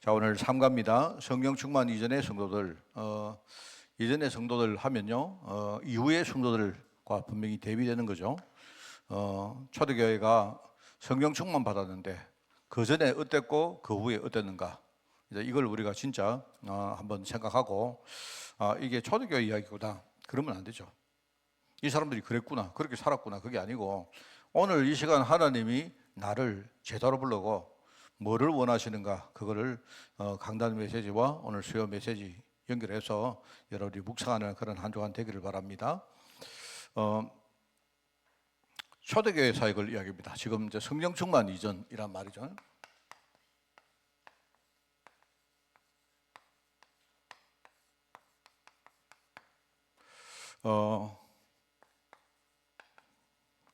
자, 오늘 삼가입니다. 성령 충만 이전의 성도들, 이전의 성도들 하면요, 이후의 성도들과 분명히 대비되는 거죠. 초대교회가 성령 충만 받았는데 그 전에 어땠고 그 후에 어땠는가, 이제 이걸 우리가 진짜 한번 생각하고, 이게 초대교회 이야기구나, 그러면 안 되죠. 이 사람들이 그랬구나, 그렇게 살았구나, 그게 아니고 오늘 이 시간 하나님이 나를 제자로 부르고 뭐를 원하시는가, 그거를 강단 메시지와 오늘 수요 메시지 연결해서 여러분이 묵상하는 그런 한 주간 되기를 바랍니다. 초대교회 사역을 이야기합니다. 지금 이제 성령 충만 이전이란 말이죠.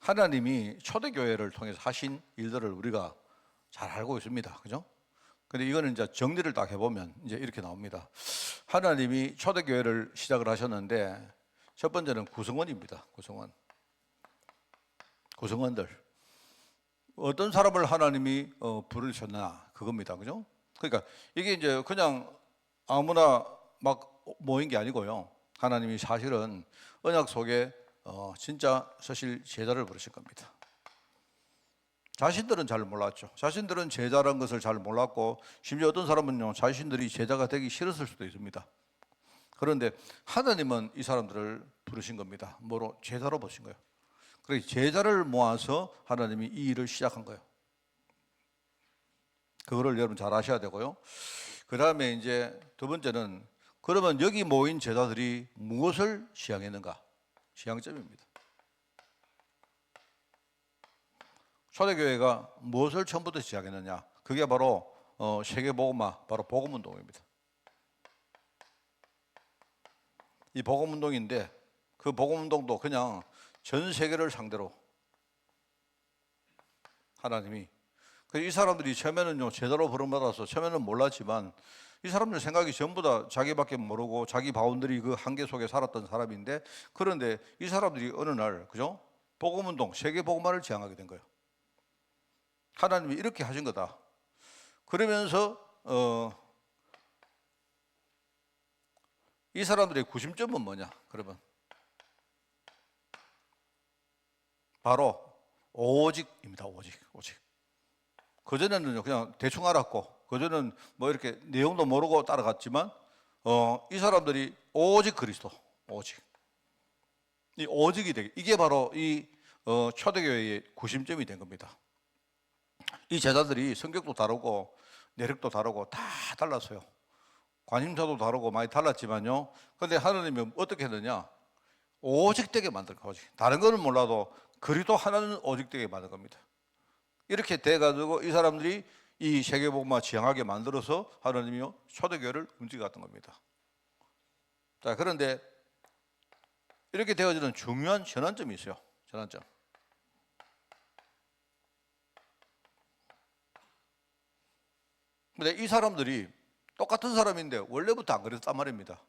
하나님이 초대교회를 통해서 하신 일들을 우리가 잘 알고 있습니다. 그죠? 근데 이거는 이제 정리를 딱 해보면 이제 이렇게 나옵니다. 하나님이 초대교회를 시작을 하셨는데 첫 번째는 구성원입니다. 구성원들. 어떤 사람을 하나님이 부르셨나, 그겁니다. 그죠? 그러니까 이게 이제 그냥 아무나 막 모인 게 아니고요. 하나님이 사실은 언약 속에 진짜 사실 제자를 부르실 겁니다. 자신들은 잘 몰랐죠. 자신들은 제자라는 것을 잘 몰랐고, 심지어 어떤 사람은요, 자신들이 제자가 되기 싫었을 수도 있습니다. 그런데 하나님은 이 사람들을 부르신 겁니다. 뭐로? 제자로 보신 거예요. 그래서 제자를 모아서 하나님이 이 일을 시작한 거예요. 그거를 여러분 잘 아셔야 되고요. 그 다음에 이제 두 번째는, 그러면 여기 모인 제자들이 무엇을 시향했는가? 시향점입니다. 초대교회가 무엇을 처음부터 시작했느냐? 그게 바로 세계복음화, 바로 복음운동입니다. 이 복음운동인데, 그 복음운동도 그냥 전 세계를 상대로 하나님이, 이 사람들이 처음에는요, 제대로 부름받아서 처음에는 몰랐지만, 이 사람들 생각이 전부 다 자기밖에 모르고 자기 바운더리 그 한계 속에 살았던 사람인데, 그런데 이 사람들이 어느 날, 그죠? 복음운동, 세계복음화를 지향하게 된 거예요. 하나님이 이렇게 하신 거다. 그러면서 이 사람들의 구심점은 뭐냐? 그러면 바로 오직입니다. 오직. 그전에는 그냥 대충 알았고, 그전에는 뭐 이렇게 내용도 모르고 따라갔지만, 이 사람들이 오직 그리스도, 오직. 이 오직이 되게, 이게 바로 이 초대교회의 구심점이 된 겁니다. 이 제자들이 성격도 다르고 내력도 다르고 다 달랐어요. 관심사도 다르고 많이 달랐지만요. 근데 하나님이 어떻게 했느냐? 오직되게 만들 거예요. 오직. 다른 거는 몰라도 그리스도 하나는 오직되게 만든 겁니다. 이렇게 돼가지고 이 사람들이 이 세계복음화 지향하게 만들어서 하나님이요, 초대교회를 움직였던 겁니다. 자, 그런데 이렇게 되어지는 중요한 전환점이 있어요. 전환점. 근데 이 사람들이 똑같은 사람인데 원래부터 안 그랬단 말입니다.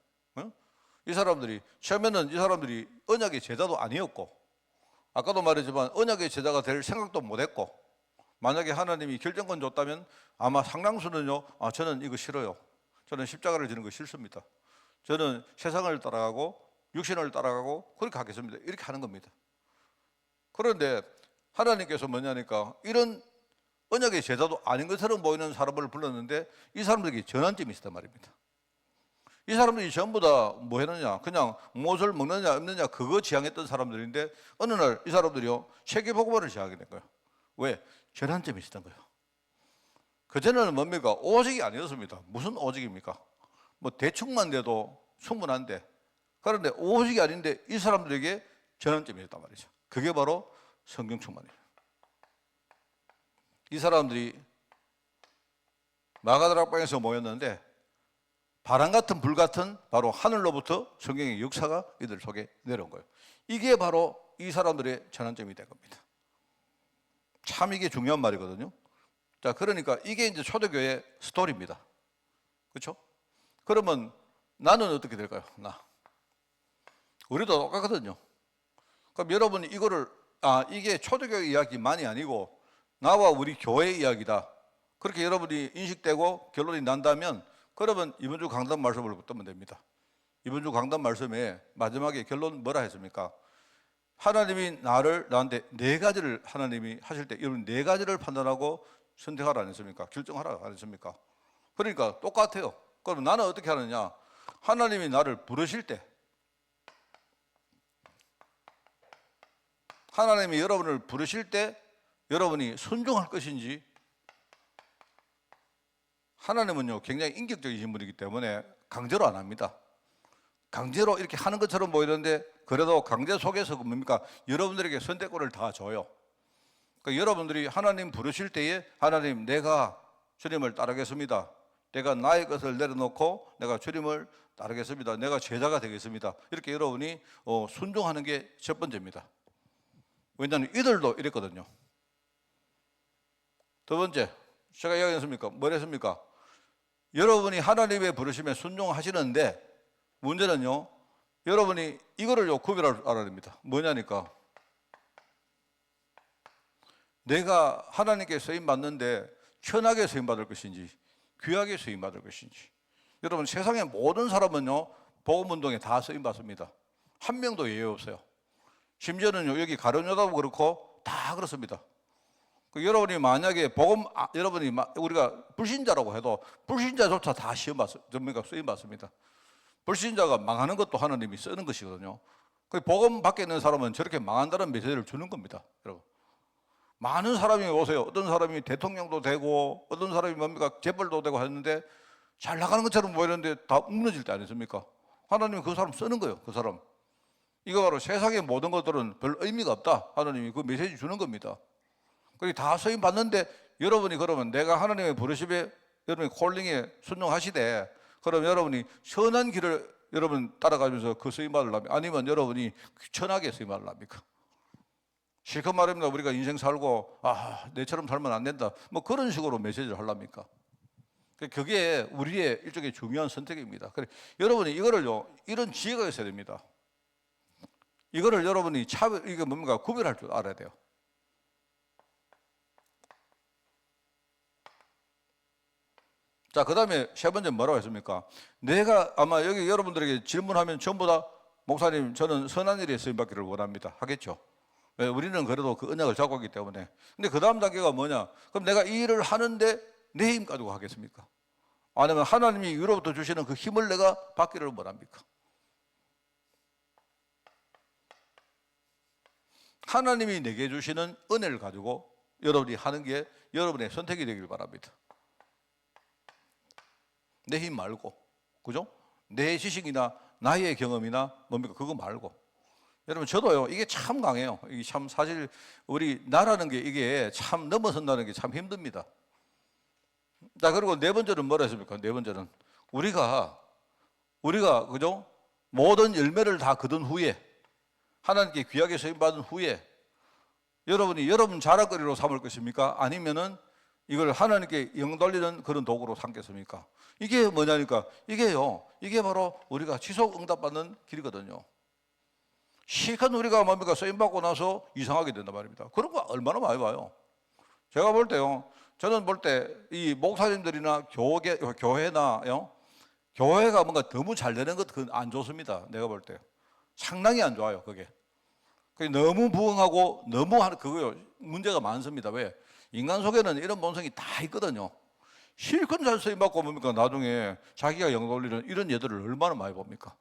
이 사람들이 처음에는 이 사람들이 언약의 제자도 아니었고, 아까도 말했지만 언약의 제자가 될 생각도 못했고, 만약에 하나님이 결정권 줬다면 아마 상당수는요, 저는 이거 싫어요. 저는 십자가를 지는 거 싫습니다. 저는 세상을 따라가고 육신을 따라가고 그렇게 하겠습니다. 이렇게 하는 겁니다. 그런데 하나님께서 뭐냐니까, 이런 언약의 제자도 아닌 것처럼 보이는 사람을 불렀는데 이 사람들에게 전환점이 있었단 말입니다. 이 사람들이 전부 다 뭐 했느냐, 그냥 무엇을 먹느냐 없느냐 그거 지향했던 사람들인데, 어느 날 이 사람들이요, 세계복음화를 지향하게 된 거예요. 왜? 전환점이 있었던 거예요. 그전에는 뭡니까? 오직이 아니었습니다. 무슨 오직입니까? 뭐 대충만 돼도 충분한데, 그런데 오직이 아닌데 이 사람들에게 전환점이 있었단 말이죠. 그게 바로 성령 충만이에요. 이 사람들이 마가다락방에서 모였는데 바람 같은 불 같은 바로 하늘로부터 성령의 역사가 이들 속에 내려온 거예요. 이게 바로 이 사람들의 전환점이 된 겁니다. 참 이게 중요한 말이거든요. 자, 그러니까 이게 이제 초대교회 스토리입니다. 그렇죠? 그러면 나는 어떻게 될까요? 우리도 똑같거든요. 그럼 여러분이 이거를, 이게 초대교회 이야기만이 아니고 나와 우리 교회 이야기다. 그렇게 여러분이 인식되고 결론이 난다면 그러면 이번 주 강단 말씀을 붙들면 됩니다. 이번 주 강단 말씀에 마지막에 결론 뭐라 했습니까? 하나님이 나한테 네 가지를 하나님이 하실 때 여러분 네 가지를 판단하고 선택하라 안 했습니까? 결정하라 안 했습니까? 그러니까 똑같아요. 그럼 나는 어떻게 하느냐? 하나님이 나를 부르실 때, 하나님이 여러분을 부르실 때 여러분이 순종할 것인지, 하나님은요 굉장히 인격적이신 분이기 때문에 강제로 안 합니다. 강제로 이렇게 하는 것처럼 보이는데 그래도 강제 속에서 뭡니까? 여러분들에게 선택권을 다 줘요. 그러니까 여러분들이 하나님 부르실 때에 하나님 내가 주님을 따르겠습니다. 내가 나의 것을 내려놓고 내가 주님을 따르겠습니다. 내가 제자가 되겠습니다. 이렇게 여러분이 순종하는 게 첫 번째입니다. 왜냐하면 이들도 이랬거든요. 두 번째, 제가 이야기했습니까? 뭘 했습니까? 여러분이 하나님의 부르심에 순종하시는데 문제는요, 여러분이 이거를 구별할 줄 알아야 됩니다. 뭐냐니까, 내가 하나님께 쓰임 받는데 천하게 쓰임 받을 것인지 귀하게 쓰임 받을 것인지. 여러분 세상의 모든 사람은요 복음 운동에 다 쓰임 받습니다. 한 명도 예외 없어요. 심지어는요 여기 가룟 유다도 그렇고 다 그렇습니다. 여러분이 만약에 여러분이 우리가 불신자라고 해도 불신자조차 다 시험 받습니다. 쓰임 받습니다. 불신자가 망하는 것도 하나님이 쓰는 것이거든요. 복음 밖에 있는 사람은 저렇게 망한다는 메시지를 주는 겁니다. 여러분 많은 사람이 오세요. 어떤 사람이 대통령도 되고 어떤 사람이 뭡니까 재벌도 되고 하는데 잘 나가는 것처럼 보이는데 다 무너질 때 아니십니까? 하나님이 그 사람 쓰는 거예요. 그 사람. 이거 바로 세상의 모든 것들은 별 의미가 없다. 하나님이 그 메시지 주는 겁니다. 그리고 다 쓰임 받는데 여러분이 그러면 내가 하나님의 부르심에 여러분이 콜링에 순종하시되 그럼 여러분이 선한 길을 여러분 따라가면서 그 쓰임 받으려면 아니면 여러분이 귀천하게 쓰임 받으랍니까? 실컷 말입니다. 우리가 인생 살고 내처럼 살면 안 된다. 뭐 그런 식으로 메시지를 하랍니까? 그게 우리의 일종의 중요한 선택입니다. 그래 여러분이 이거를요 이런 지혜가 있어야 됩니다. 이거를 여러분이 이게 뭡니까 구별할 줄 알아야 돼요. 자, 그 다음에 세 번째 뭐라고 했습니까? 내가 아마 여기 여러분들에게 질문하면 전부 다 목사님 저는 선한 일에 쓰임받기를 원합니다 하겠죠. 왜? 우리는 그래도 그 언약을 잡고 있기 때문에. 근데 그 다음 단계가 뭐냐? 그럼 내가 이 일을 하는데 내 힘 가지고 하겠습니까? 아니면 하나님이 위로부터 주시는 그 힘을 내가 받기를 원합니까? 하나님이 내게 주시는 은혜를 가지고 여러분이 하는 게 여러분의 선택이 되길 바랍니다. 내 힘 말고, 그죠? 내 지식이나 나의 경험이나 뭡니까? 그거 말고. 여러분, 저도요, 이게 참 강해요. 이게 참 사실 우리 나라는 게 이게 참 넘어선다는 게 참 힘듭니다. 자, 그리고 네 번째는 뭐라 했습니까? 네 번째는 우리가, 그죠? 모든 열매를 다 거둔 후에, 하나님께 귀하게 쓰임받은 후에, 여러분이 여러분 자랑거리로 삼을 것입니까? 아니면은 이걸 하나님께 영 돌리는 그런 도구로 삼겠습니까? 이게 뭐냐니까, 이게 바로 우리가 지속 응답받는 길이거든요. 실컷 우리가 뭡니까? 쓰임받고 나서 이상하게 된단 말입니다. 그런 거 얼마나 많이 봐요. 제가 볼 때요, 저는 볼 때 이 목사님들이나 교회나 교회가 뭔가 너무 잘 되는 것 그건 안 좋습니다. 내가 볼 때 상당히 안 좋아요. 그게 너무 부흥하고 너무 그거요 문제가 많습니다. 왜? 인간 속에는 이런 본성이 다 있거든요. 실컷 잘 쓰임받고 뭡니까? 나중에 자기가 영 돌리는 이런 예들을 얼마나 많이 봅니까?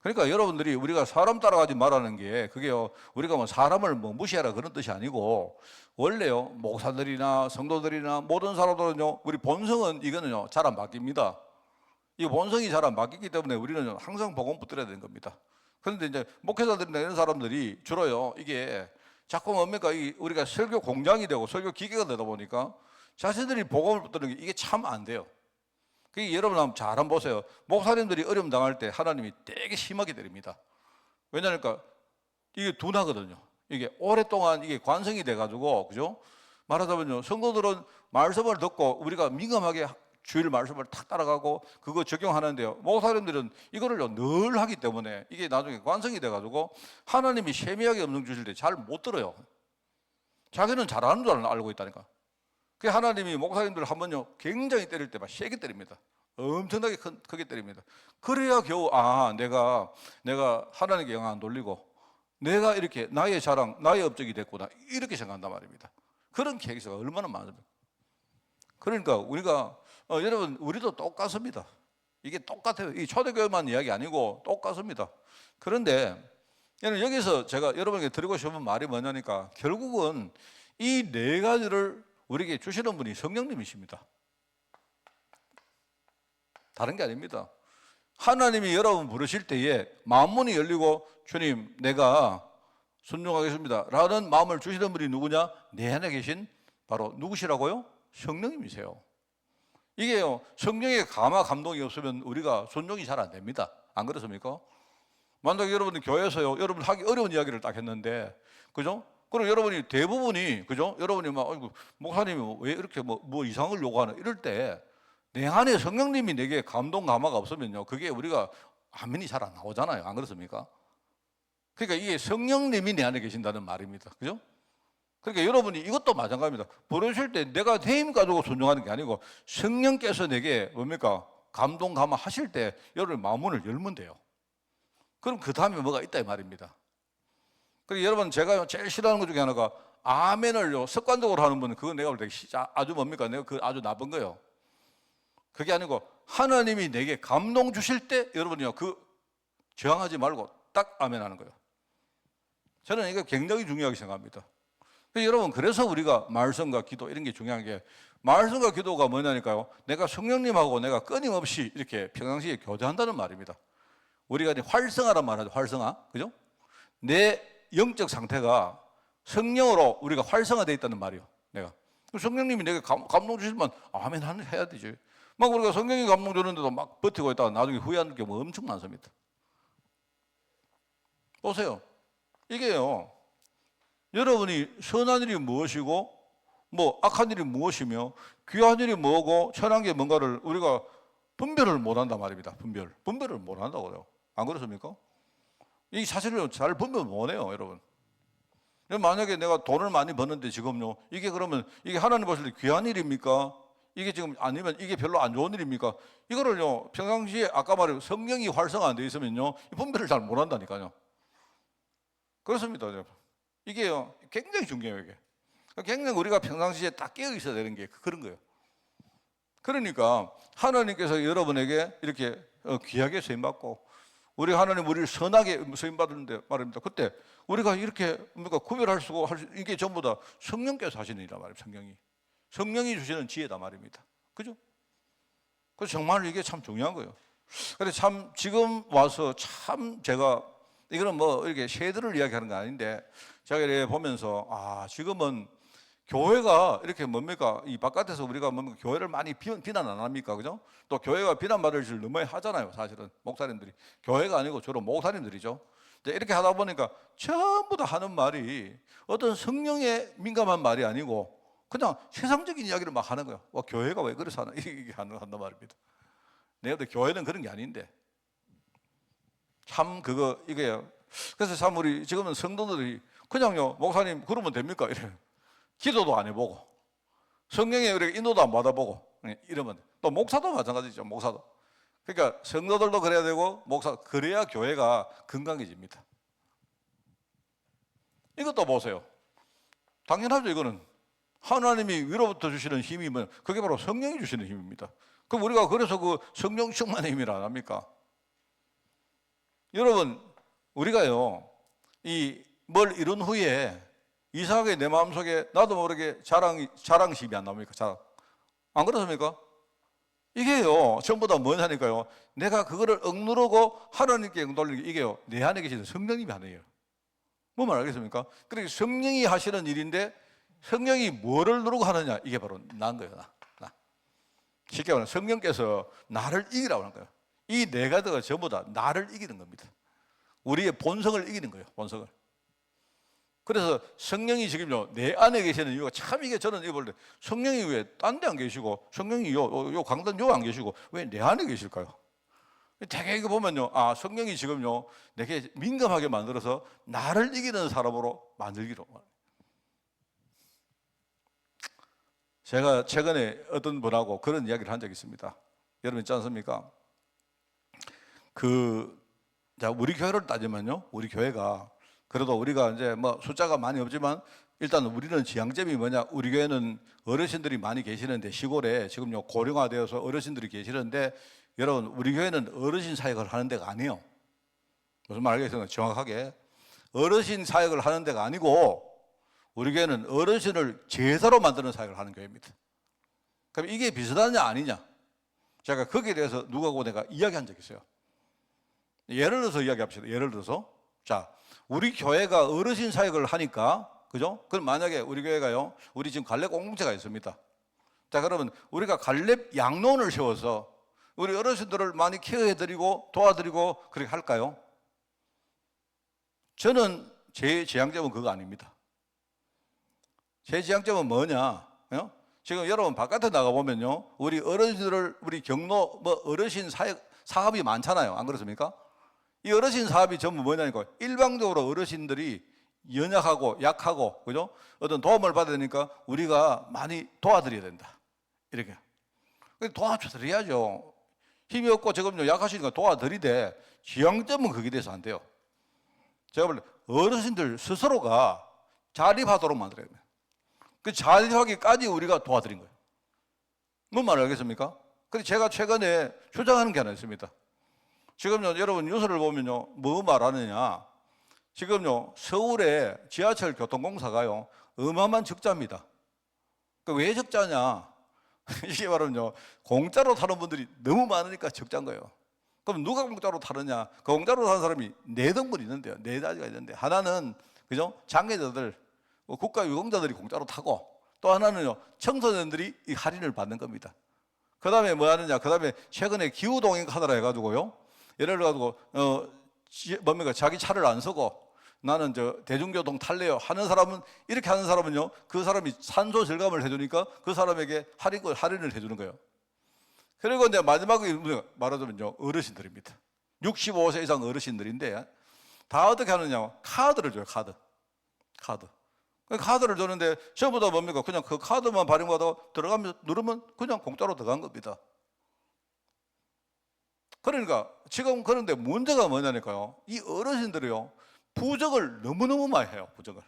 그러니까 여러분들이 우리가 사람 따라가지 말라는 게 그게요 우리가 뭐 사람을 뭐 무시하라 그런 뜻이 아니고 원래요 목사들이나 성도들이나 모든 사람들은요 우리 본성은 이거는요 잘 안 바뀝니다. 이 본성이 잘 안 바뀌기 때문에 우리는 항상 복음 붙들어야 되는 겁니다. 그런데 이제 목회자들이나 이런 사람들이 주로요 이게 자꾸 뭡니까 우리가 설교 공장이 되고 설교 기계가 되다 보니까 자신들이 복음을 붙드는 게 이게 참 안 돼요. 여러분 한번 잘 한번 보세요. 목사님들이 어려움 당할 때 하나님이 되게 심하게 때립니다. 왜냐니까 이게 둔하거든요. 이게 오랫동안 이게 관성이 돼가지고 그죠? 말하자면요 성도들은 말씀을 듣고 우리가 민감하게 주일 말씀을 탁 따라가고 그거 적용하는데요. 목사님들은 이거를 늘 하기 때문에 이게 나중에 관성이 돼가지고 하나님이 세미하게 음성 주실 때 잘 못 들어요. 자기는 잘하는 줄 알고 있다니까. 그 하나님이 목사님들을 한번요 굉장히 때릴 때 막 세게 때립니다. 엄청나게 크게 때립니다. 그래야 겨우 내가 하나님께 영광 안 돌리고 내가 이렇게 나의 자랑, 나의 업적이 됐구나 이렇게 생각한단 말입니다. 그런 케이스가 얼마나 많습니까? 그러니까 우리가 여러분 우리도 똑같습니다. 이게 똑같아요. 이 초대교회만 이야기 아니고 똑같습니다. 그런데 여기서 제가 여러분에게 드리고 싶은 말이 뭐냐니까 결국은 이 네 가지를 우리에게 주시는 분이 성령님이십니다. 다른 게 아닙니다. 하나님이 여러분 부르실 때에 마음문이 열리고 주님 내가 순종하겠습니다 라는 마음을 주시는 분이 누구냐? 내 안에 계신 바로 누구시라고요? 성령님이세요. 이게요 성령의 감화 감동이 없으면 우리가 순종이 잘 안 됩니다. 안 그렇습니까? 만약에 여러분이 교회에서요 여러분 하기 어려운 이야기를 딱 했는데 그죠? 그럼 여러분이 대부분이 그죠? 여러분이 막 목사님이 왜 이렇게 뭐 이상을 요구하나 이럴 때 내 안에 성령님이 내게 감동 감화가 없으면요 그게 우리가 아멘이 잘 안 나오잖아요. 안 그렇습니까? 그러니까 이게 성령님이 내 안에 계신다는 말입니다. 그죠? 그러니까 여러분이 이것도 마찬가지입니다. 부르실 때 내가 내 힘 가지고 순종하는 게 아니고 성령께서 내게 뭡니까? 감동 감화 하실 때 여러분의 마음문을 열면 돼요. 그럼 그 다음에 뭐가 있다 이 말입니다. 그리고 여러분 제가 제일 싫어하는 것 중에 하나가 아멘을요 습관적으로 하는 분은 그건 내가 볼 때 아주 뭡니까? 내가 그 아주 나쁜 거예요. 그게 아니고 하나님이 내게 감동 주실 때 여러분이요 그 저항하지 말고 딱 아멘 하는 거예요. 저는 이거 굉장히 중요하게 생각합니다. 여러분 그래서 우리가 말씀과 기도 이런 게 중요한 게 말씀과 기도가 뭐냐니까요 내가 성령님하고 내가 끊임없이 이렇게 평상시에 교제한다는 말입니다. 우리가 이제 활성화란 말하죠. 활성화. 그죠? 내 영적 상태가 성령으로 우리가 활성화되어 있다는 말이에요. 내가 성령님이 내게 감동 주시면 아멘 해야 되지. 막 우리가 성령이 감동 주는데도 막 버티고 있다가 나중에 후회하는 경우 엄청 많습니다. 보세요. 이게요. 여러분이 선한 일이 무엇이고 뭐 악한 일이 무엇이며 귀한 일이 뭐고 천한 게 뭔가를 우리가 분별을 못한단 말입니다. 분별을 못한다고요. 안 그렇습니까? 이 사실을 잘 분별 못해요, 여러분. 만약에 내가 돈을 많이 버는데 지금요, 이게 그러면 이게 하나님 보실 때 귀한 일입니까? 이게 지금 아니면 이게 별로 안 좋은 일입니까? 이거를요 평상시에 아까 말한 성령이 활성화 안 돼 있으면요 분별을 잘 못한다니까요. 그렇습니다, 여러분. 이게요 굉장히 중요해요. 이게 굉장히 우리가 평상시에 딱 깨어 있어야 되는 게 그런 거예요. 그러니까 하나님께서 여러분에게 이렇게 귀하게 쓰임받고 우리 하나님 우리를 선하게 쓰임받는데 말입니다. 그때 우리가 이렇게 뭔가 구별할 수고 이게 전부 다 성령께서 하시는 일이란 말이에요. 성령이 주시는 지혜다 말입니다. 그죠? 그래서 정말 이게 참 중요한 거예요. 근데 참 지금 와서 참 제가 이거는 뭐 이렇게 세대를 이야기하는 건 아닌데 제가 이렇게 보면서 지금은 교회가 이렇게 뭡니까? 이 바깥에서 우리가 뭡니까? 교회를 많이 비난 안 합니까? 그죠? 또 교회가 비난받을 줄 너무 하잖아요. 사실은 목사님들이 교회가 아니고 주로 목사님들이죠. 이렇게 하다 보니까 전부 다 하는 말이 어떤 성령에 민감한 말이 아니고 그냥 세상적인 이야기를 막 하는 거예요. 교회가 왜 그래서 하나 이게 한단 말입니다. 내가 볼 때 교회는 그런 게 아닌데 참 이게요. 그래서 참 우리 지금은 성도들이 그냥요 목사님 그러면 됩니까? 이래. 기도도 안 해보고 성령의 우리가 인도도 안 받아보고 이러면 또 목사도 마찬가지죠. 목사도. 그러니까 성도들도 그래야 되고 목사 그래야 교회가 건강해집니다. 이것도 보세요. 당연하죠. 이거는 하나님이 위로부터 주시는 힘이 뭐 그게 바로 성령이 주시는 힘입니다. 그럼 우리가 그래서 그 성령 충만의 힘이라 안 합니까? 여러분 우리가요 이 뭘 이룬 후에 이상하게 내 마음속에 나도 모르게 자랑심이 안 나옵니까? 자랑. 안 그렇습니까? 이게요 전부 다 뭐냐니까요 내가 그거를 억누르고 하나님께 영광 돌리는 게 이게요 내 안에 계시는 성령님이 하는 일이에요. 뭐 말하겠습니까? 그러니까 성령이 하시는 일인데 성령이 뭐를 누르고 하느냐 이게 바로 나인 거예요. 나. 쉽게 말하면 성령께서 나를 이기라고 하는 거예요. 이 네 가지가 전부 다 나를 이기는 겁니다. 우리의 본성을 이기는 거예요. 본성을. 그래서 성령이 지금요 내 안에 계시는 이유가 참 이게 저는 이거 볼 때 성령이 왜 딴 데 안 계시고 성령이 요 강단 요 안 계시고 왜 내 안에 계실까요? 되게 이거 보면요 성령이 지금요 내게 민감하게 만들어서 나를 이기는 사람으로 만들기로. 제가 최근에 어떤 분하고 그런 이야기를 한 적이 있습니다. 여러분 있지 않습니까? 자, 우리 교회를 따지면요, 우리 교회가 그래도 우리가 이제 뭐 숫자가 많이 없지만 일단 우리는 지향점이 뭐냐? 우리 교회는 어르신들이 많이 계시는데 시골에 지금요 고령화되어서 어르신들이 계시는데 여러분 우리 교회는 어르신 사역을 하는 데가 아니에요. 무슨 말 알겠어요? 정확하게 어르신 사역을 하는 데가 아니고 우리 교회는 어르신을 제사로 만드는 사역을 하는 교회입니다. 그럼 이게 비슷하냐 아니냐? 제가 거기에 대해서 누구하고 내가 이야기한 적이 있어요. 예를 들어서 이야기합시다. 예를 들어서 자, 우리 교회가 어르신 사역을 하니까 그죠? 그럼 만약에 우리 교회가요, 우리 지금 갈렙 공동체가 있습니다. 자, 그러면 우리가 갈렙 양론을 세워서 우리 어르신들을 많이 케어해드리고 도와드리고 그렇게 할까요? 저는 제 지향점은 그거 아닙니다. 제 지향점은 뭐냐? 지금 여러분 바깥에 나가보면요, 우리 어르신들을, 우리 경로, 어르신 사업이 많잖아요. 안 그렇습니까? 이 어르신 사업이 전부 뭐냐니까, 일방적으로 어르신들이 연약하고 약하고, 그죠? 어떤 도움을 받으니까 우리가 많이 도와드려야 된다. 이렇게. 도와드려야죠. 힘이 없고 지금 약하시니까 도와드리되, 지향점은 거기에 대해서 안 돼요. 제가 볼 때 어르신들 스스로가 자립하도록 만들어야 돼요. 그 자립하기까지 우리가 도와드린 거예요. 뭔 말 알겠습니까? 그래서 제가 최근에 주장하는 게 하나 있습니다. 지금요, 여러분 뉴스를 보면요, 뭐 말하느냐. 지금요, 서울의 지하철 교통공사가요, 어마어마한 적자입니다. 왜 적자냐? 이게 말하면요, 공짜로 타는 분들이 너무 많으니까 적자인 거예요. 그럼 누가 공짜로 타느냐? 그 공짜로 타는 사람이 네 등분이 있는데요. 네 가지가 있는데, 하나는, 그죠? 장애자들, 국가 유공자들이 공짜로 타고, 또 하나는요, 청소년들이 이 할인을 받는 겁니다. 그 다음에 뭐 하느냐? 그 다음에 최근에 기후동행 카드라 해가지고요, 예를 들어가지고, 자기 차를 안 쓰고, 나는 대중교통 탈래요 하는 사람은, 이렇게 하는 사람은요, 그 사람이 산소 절감을 해주니까 그 사람에게 할인을 해주는 거예요. 그리고 이제 마지막에 말하자면요, 어르신들입니다. 65세 이상 어르신들인데, 다 어떻게 하느냐? 카드를 줘요, 카드. 카드를 주는데, 전부 다 뭡니까? 그냥 그 카드만 발행받아 들어가면, 누르면 그냥 공짜로 들어간 겁니다. 그러니까, 지금 그런데 문제가 뭐냐니까요. 이 어르신들이요, 부정을 너무너무 많이 해요, 부정을.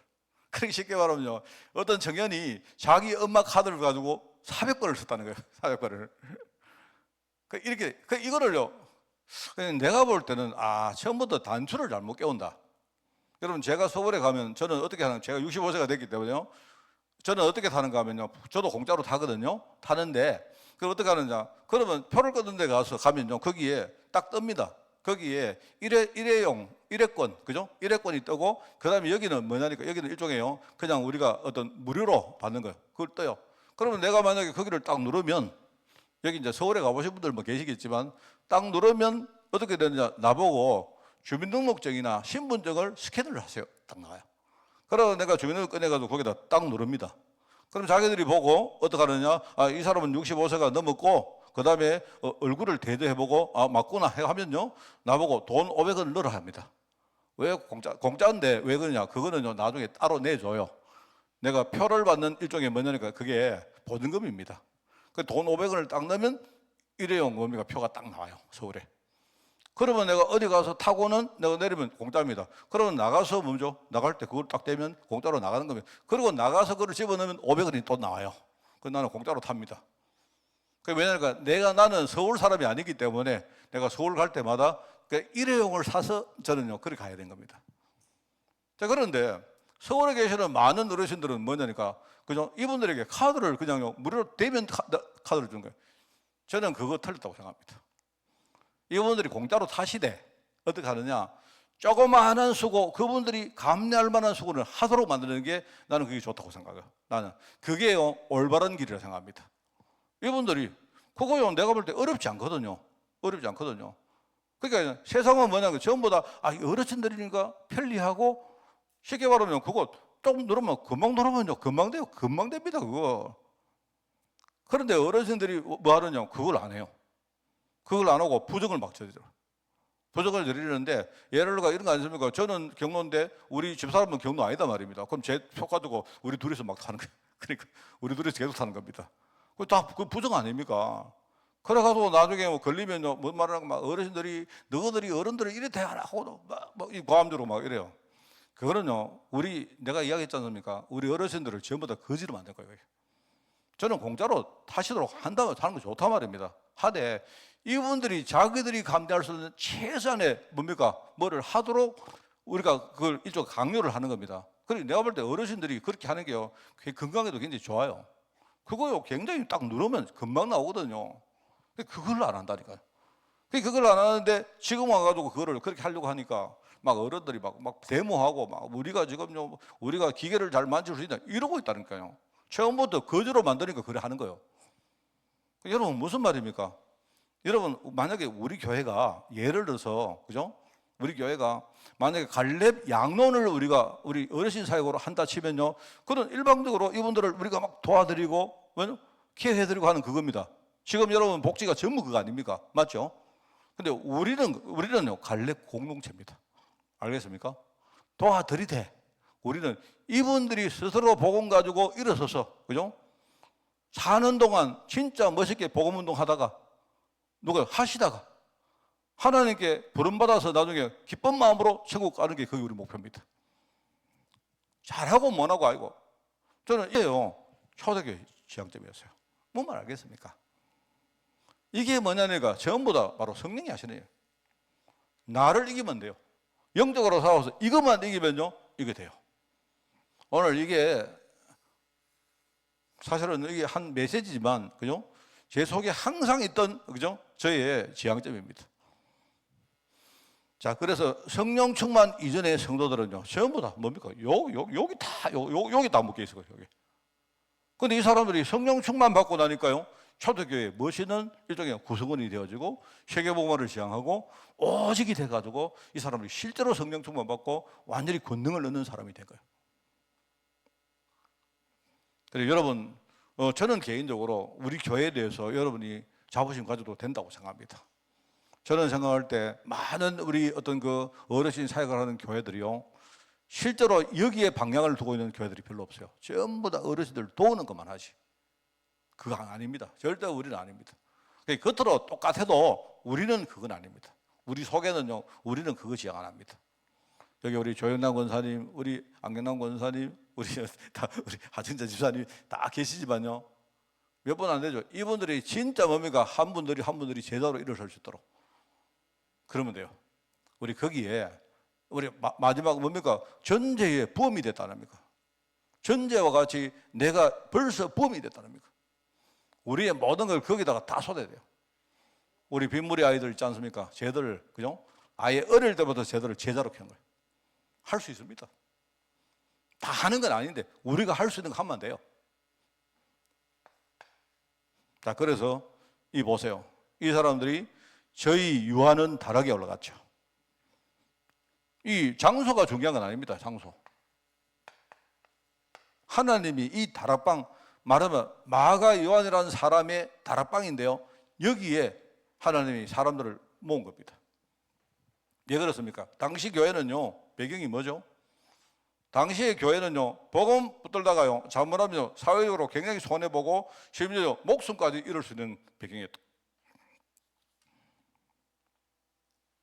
그렇게 쉽게 말하면요, 어떤 청년이 자기 엄마 카드를 가지고 400번을 썼다는 거예요, 400번을. 이렇게, 이거를요, 내가 볼 때는, 처음부터 단추를 잘못 깨운다. 여러분, 제가 서울에 가면 저는 어떻게 하는, 제가 65세가 됐기 때문에요, 저는 어떻게 타는가 하면요, 저도 공짜로 타거든요. 타는데, 그걸 어떻게 하느냐. 그러면 표를 끊는 데 가면요, 거기에 딱 뜹니다. 거기에 일회권, 그죠? 일회권이 뜨고, 그 다음에 여기는 뭐냐니까, 여기는 일종의요, 그냥 우리가 어떤 무료로 받는 거예요. 그걸 떠요. 그러면 내가 만약에 거기를 딱 누르면, 여기 이제 서울에 가보신 분들 뭐 계시겠지만, 딱 누르면 어떻게 되느냐, 나보고 주민등록증이나 신분증을 스캔을 하세요. 딱 나와요. 그러고 내가 주민등록 꺼내가지고 거기다 딱 누릅니다. 그럼 자기들이 보고 어떻게 하느냐, 이 사람은 65세가 넘었고, 그 다음에 얼굴을 대조해보고, 맞구나 하면요, 나보고 돈 500원을 넣으라 합니다. 왜? 공짜인데 왜 그러냐? 그거는요, 나중에 따로 내줘요. 내가 표를 받는 일종의 뭐냐니까, 그게 보증금입니다. 돈 500원을 딱 넣으면 일회용 뭡니까? 표가 딱 나와요, 서울에. 그러면 내가 어디 가서 타고는 내가 내리면 공짜입니다. 그러면 나가서 먼저 나갈 때 그걸 딱 대면 공짜로 나가는 겁니다. 그리고 나가서 그걸 집어넣으면 500원이 또 나와요. 그래서 나는 공짜로 탑니다. 왜냐하면 나는 서울 사람이 아니기 때문에 내가 서울 갈 때마다 일회용을 사서 저는요, 그렇게 가야 되는 겁니다. 자, 그런데 서울에 계시는 많은 어르신들은 뭐냐니까, 그죠? 이분들에게 카드를 그냥요, 무료로 대면 카드를 준 거예요. 저는 그거 틀렸다고 생각합니다. 이분들이 공짜로 타시되 어떻게 하느냐, 조그마한 수고, 그분들이 감내할 만한 수고를 하도록 만드는 게 나는 그게 좋다고 생각해요. 나는 그게요, 올바른 길이라고 생각합니다. 이분들이 그거요, 내가 볼 때 어렵지 않거든요. 그러니까 세상은 뭐냐면 전부 다 어르신들이니까 편리하고, 쉽게 말하면 그거 조금 누르면 금방 누르면요, 금방 돼요. 금방 됩니다, 그거. 그런데 어르신들이 뭐 하느냐, 그걸 안 해요. 그걸 안 하고 부정을 막 저지르죠. 부정을 저지르는데, 예를 들어 이런 거 아니십니까? 저는 경로인데 우리 집사람은 경로 아니다 말입니다. 그럼 제 표 가지고 우리 둘이서 막 타는 거예요. 그러니까 우리 둘이 계속 사는 겁니다. 그 부정 아닙니까? 그래가지고 나중에 뭐 걸리면 뭐 말하는 막 어르신들이 너희들이 어른들을 이래 대하라 하고 막 고함적으로 막 이래요. 그거는요, 내가 이야기했지 않습니까? 우리 어르신들을 전부 다 거지로 만들 거예요. 저는 공짜로 타시도록 한다면 하는 거 좋단 말입니다. 하되 이분들이 자기들이 감내할 수 있는 최소한의 뭡니까? 뭐를 하도록 우리가 그걸 일종 강요를 하는 겁니다. 그리고 내가 볼 때 어르신들이 그렇게 하는 게요, 건강에도 굉장히 좋아요. 그거요, 굉장히 딱 누르면 금방 나오거든요. 그걸 안 한다니까요. 그걸 안 하는데 지금 와가지고 그거를 그렇게 하려고 하니까 막 어른들이 막 데모하고 막 우리가 기계를 잘 만질 수 있다 이러고 있다니까요. 처음부터 거지로 만드니까 그래 하는 거예요. 여러분 무슨 말입니까? 여러분 만약에 우리 교회가 예를 들어서 그죠? 우리 교회가 만약에 갈렙 양론을 우리 어르신 사역으로 한다 치면요, 그건 일방적으로 이분들을 우리가 막 도와드리고 케어해드리고 하는 그겁니다. 지금 여러분 복지가 전부 그거 아닙니까? 맞죠? 근데 우리는요 갈렙 공동체입니다. 알겠습니까? 도와드리되 우리는 이분들이 스스로 복음 가지고 일어서서 그죠? 사는 동안 진짜 멋있게 복음 운동하다가 누가 하시다가 하나님께 부름받아서 나중에 기쁜 마음으로 천국 가는 게 그게 우리 목표입니다. 잘하고 못하고 아니고 저는 이게요 초대교회 지향점이었어요. 뭔 말 알겠습니까? 이게 뭐냐니까 전부 다 바로 성령이 하시는 거예요. 나를 이기면 돼요. 영적으로 살아서 이것만 이기면요 이게 돼요. 오늘 이게 사실은 이게 한 메시지지만 그죠? 제 속에 항상 있던 그죠? 저의 지향점입니다. 자, 그래서 성령 충만 이전의 성도들은요 전부 다 뭡니까? 여기 다 묶여 있어요. 여기. 근데 이 사람들이 성령 충만 받고 나니까요 초대교회 멋있는 일종의 구성원이 되어지고 세계복음화를 지향하고 오직이 돼가지고 이 사람들이 실제로 성령 충만 받고 완전히 권능을 얻는 사람이 된 거예요. 그래서 여러분, 저는 개인적으로 우리 교회에 대해서 여러분이 자부심 가져도 된다고 생각합니다. 저는 생각할 때 많은 우리 어떤 그 어르신 사역을 하는 교회들이요, 실제로 여기에 방향을 두고 있는 교회들이 별로 없어요. 전부 다 어르신들 도우는 것만 하지. 그거 아닙니다. 절대 우리는 아닙니다. 겉으로 똑같아도 우리는 그건 아닙니다. 우리 속에는요, 우리는 그거 지향 안 합니다. 여기 우리 조영남 권사님, 우리 안경남 권사님, 우리 하진자 집사님 다 계시지만요, 몇 분 안 되죠. 이분들이 진짜 뭡니까? 한 분들이 제대로 일어설 수 있도록 그러면 돼요. 우리 거기에 우리 마지막 뭡니까? 전제의 부험이 됐다는 겁니까? 전제와 같이 내가 벌써 부험이 됐다는 겁니까? 우리의 모든 걸 거기다가 다 쏟아야 돼요. 우리 빗물이 아이들 있지 않습니까? 쟤들 그죠? 아예 어릴 때부터 쟤들을 제자로 키운 거예요. 할 수 있습니다. 다 하는 건 아닌데 우리가 할 수 있는 거 하면 돼요. 자, 그래서 보세요. 이 사람들이 저희 유아는 다락에 올라갔죠. 이 장소가 중요한 건 아닙니다. 장소. 하나님이 이 다락방, 말하면 마가 요한이라는 사람의 다락방인데요, 여기에 하나님이 사람들을 모은 겁니다. 왜 그렇습니까? 당시 교회는요 배경이 뭐죠? 당시의 교회는요 복음 붙들다가요 잘못하면 사회적으로 굉장히 손해보고 심지어 목숨까지 잃을 수 있는 배경이었다.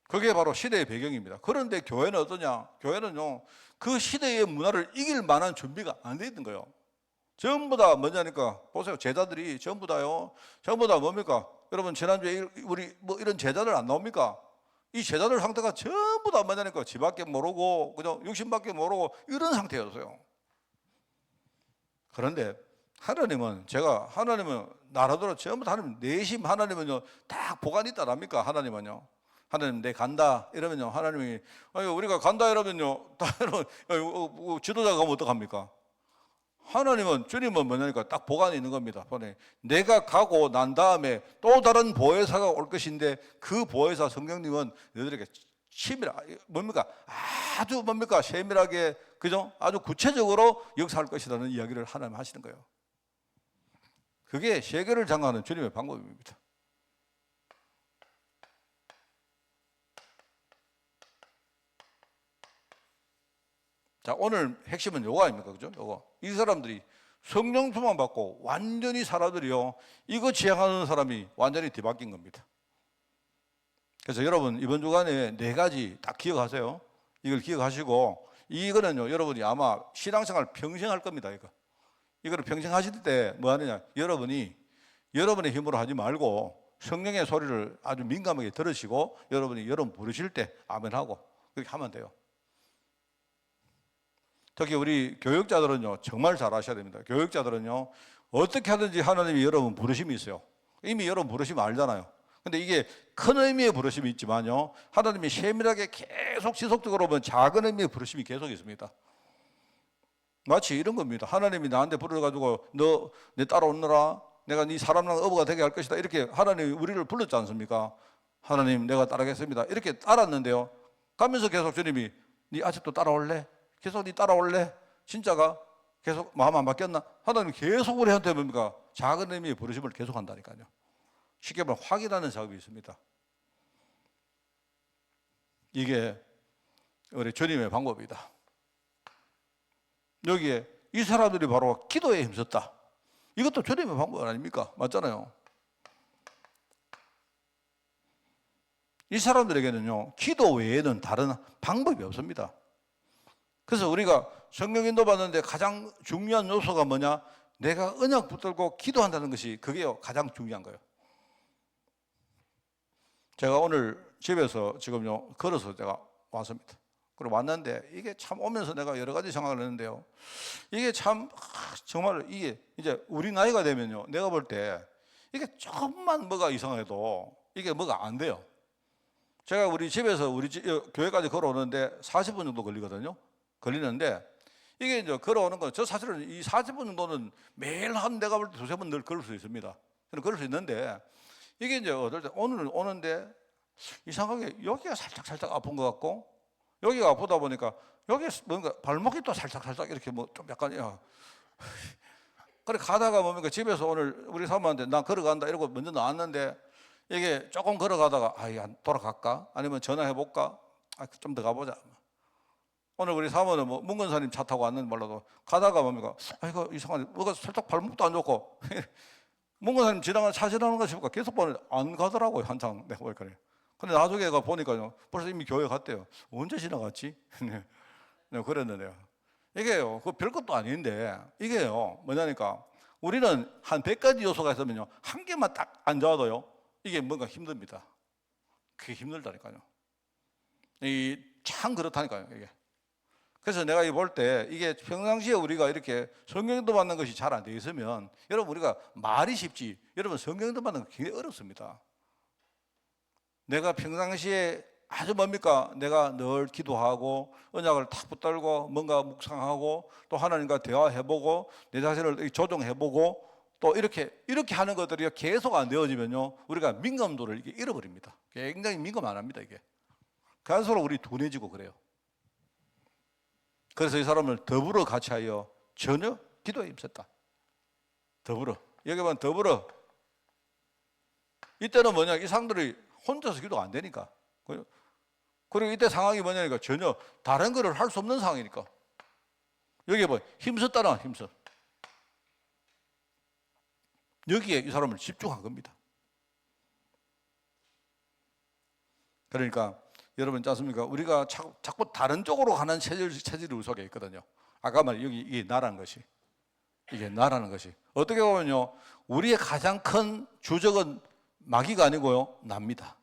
그게 바로 시대의 배경입니다. 그런데 교회는 어떠냐? 교회는요 그 시대의 문화를 이길 만한 준비가 안 돼 있는 거예요. 전부 다 뭐냐니까 보세요. 제자들이 전부 다 뭡니까? 여러분 지난주에 우리 뭐 이런 제자들 안 나옵니까? 이 제자들 상태가 전부 다 뭐냐니까 지밖에 모르고 그죠? 육신밖에 모르고 이런 상태였어요. 그런데 하나님은 나라대로 전부 다 하나님 내심 하나님은요 딱 보관이 있다랍니까? 하나님은요. 하나님 내 간다 이러면요 하나님이 우리가 간다 이러면요 지도자가 가면 어떡합니까? 주님은 뭐냐니까 딱 보관이 있는 겁니다. 내가 가고 난 다음에 또 다른 보혜사가 올 것인데 그 보혜사 성령님은 너희들에게 아주 세밀하게 그죠? 아주 구체적으로 역사할 것이라는 이야기를 하나님 하시는 거예요. 그게 세계를 장악하는 주님의 방법입니다. 자, 오늘 핵심은 요거 아닙니까? 그죠? 요거. 이 사람들이 성령 충만 받고 완전히 사람들이요, 이거 지향하는 사람이 완전히 뒤바뀐 겁니다. 그래서 여러분 이번 주간에 4가지 딱 기억하세요. 이걸 기억하시고, 이거는요 여러분이 아마 신앙생활 평생 할 겁니다. 이거를 평생 하실 때 뭐 하느냐, 여러분이 여러분의 힘으로 하지 말고 성령의 소리를 아주 민감하게 들으시고, 여러분이 여러분 부르실 때 아멘하고 그렇게 하면 돼요. 특히 우리 교육자들은요 정말 잘 하셔야 됩니다. 교육자들은요 어떻게 하든지 하나님이 여러분 부르심이 있어요. 이미 여러분 부르심 알잖아요. 근데 이게 큰 의미의 부르심이 있지만요, 하나님이 세밀하게 계속 지속적으로 보면 작은 의미의 부르심이 계속 있습니다. 마치 이런 겁니다. 하나님이 나한테 불러가지고 너 내 따라오너라, 내가 네 사람랑 어부가 되게 할 것이다, 이렇게 하나님이 우리를 불렀지 않습니까? 하나님 내가 따르겠습니다 이렇게 따랐는데요, 가면서 계속 주님이 네 아직도 따라올래? 계속 네 따라올래? 진짜가? 계속 마음 안 바뀌었나? 하나님 계속 우리한테 뭡니까? 작은 의미의 부르심을 계속 한다니까요. 쉽게 말하면 확인하는 작업이 있습니다. 이게 우리 주님의 방법이다. 여기에 이 사람들이 바로 기도에 힘썼다. 이것도 주님의 방법 아닙니까? 맞잖아요. 이 사람들에게는요 기도 외에는 다른 방법이 없습니다. 그래서 우리가 성령 인도 받는데 가장 중요한 요소가 뭐냐? 내가 언약 붙들고 기도한다는 것이, 그게요 가장 중요한 거예요. 제가 오늘 집에서 지금요 걸어서 제가 왔습니다. 그리고 왔는데 이게 참 오면서 내가 여러 가지 생각을 했는데요, 이게 참 정말 이게 이제 우리 나이가 되면요, 내가 볼 때 이게 조금만 뭐가 이상해도 이게 뭐가 안 돼요. 제가 우리 집에서 우리 교회까지 걸어오는데 40분 정도 걸리는데, 이게 이제 걸어오는 거, 저 사실은 이 40분 정도는 매일 한 내가 볼 때 2-3번 늘 걸을 수 있습니다. 걸을 수 있는데, 이게 이제 어떨 때 오늘 오는데 이상하게 여기가 살짝 아픈 것 같고, 여기가 아프다 보니까 여기 뭔가 발목이 또 살짝 이렇게 뭐 좀 약간, 그래 가다가 뭡니까 집에서 오늘 우리 사모한테 나 걸어간다 이러고 먼저 나왔는데, 이게 조금 걸어가다가 돌아갈까? 아니면 전화해볼까? 좀 더 가보자. 오늘 우리 사모는 뭐 문근사님 차 타고 왔는지 몰라도 가다가 뭡니까? 이거 이상하네. 뭐가 살짝 발목도 안 좋고. 문근사님 차 지나가는 거 싶을까? 계속 보는데 안 가더라고요. 한참 내가 보니까. 근데 나중에 보니까요 벌써 이미 교회 갔대요. 언제 지나갔지? 네, 그랬는데요. 이게요, 그 별것도 아닌데, 이게요, 뭐냐니까, 우리는 한 100가지 요소가 있으면요, 한 개만 딱 안 좋아도요, 이게 뭔가 힘듭니다. 그게 힘들다니까요. 참 그렇다니까요, 이게. 그래서 내가 볼 때, 이게 평상시에 우리가 이렇게 성경도 받는 것이 잘 안 돼 있으면, 여러분, 우리가 말이 쉽지, 여러분, 성경도 받는 거 굉장히 어렵습니다. 내가 평상시에 아주 뭡니까? 내가 늘 기도하고 언약을 탁 붙들고 뭔가 묵상하고 또 하나님과 대화해보고 내 자신을 조정해보고 또 이렇게 하는 것들이 계속 안 되어지면요, 우리가 민감도를 이게 잃어버립니다. 굉장히 민감 안 합니다, 이게. 갈수록 우리 둔해지고 그래요. 그래서 이 사람을 더불어 같이 하여 전혀 기도에 힘썼다. 더불어. 여기 보면 더불어. 이때는 뭐냐? 이 사람들이 혼자서 기도가 안 되니까. 그리고 이때 상황이 뭐냐니까 전혀 다른 거를 할 수 없는 상황이니까. 여기에 뭐 힘썼다나 힘써. 여기에 이 사람을 집중한 겁니다. 그러니까 여러분 있지 않습니까? 우리가 자꾸 다른 쪽으로 가는 체질이 우리 속에 있거든요. 아까 말한 여기 이게 나라는 것이. 이게 나라는 것이. 어떻게 보면요, 우리의 가장 큰 주적은 마귀가 아니고요, 납니다.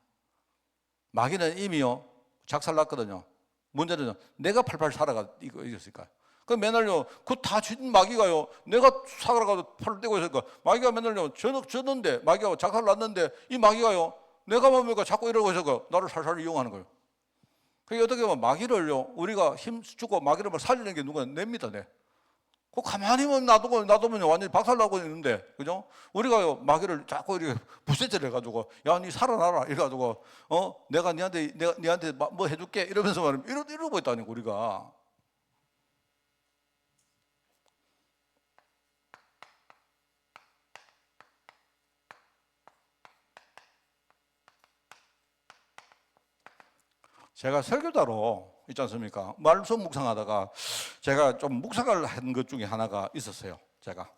마귀는 이미요 작살났거든요. 문제는 내가 팔팔 살아가 이겼을까? 그 맨날요 그 다 진 마귀가요 내가 살아가서 팔을 떼고 있으니까 마귀가 맨날요 졌는데 마귀가 작살났는데 이 마귀가요 내가 뭡니까 자꾸 이러고 있으니까 나를 살살 이용하는 거예요. 그게 어떻게 보면 마귀를요 우리가 힘 주고 마귀를 살리는 게 누가 냅니다. 내. 그 가만히만 놔두면 완전히 박살나고 있는데, 그죠? 우리가요, 마귀를 자꾸 이렇게 부세질 해가지고, 야, 니 살아나라. 이래가지고, 내가 니한테 뭐 해줄게. 이러면서 말하면, 이러고 있다니, 우리가. 제가 설교자로 있지 않습니까? 말씀 묵상하다가 제가 좀 묵상을 한 것 중에 하나가 있었어요. 제가.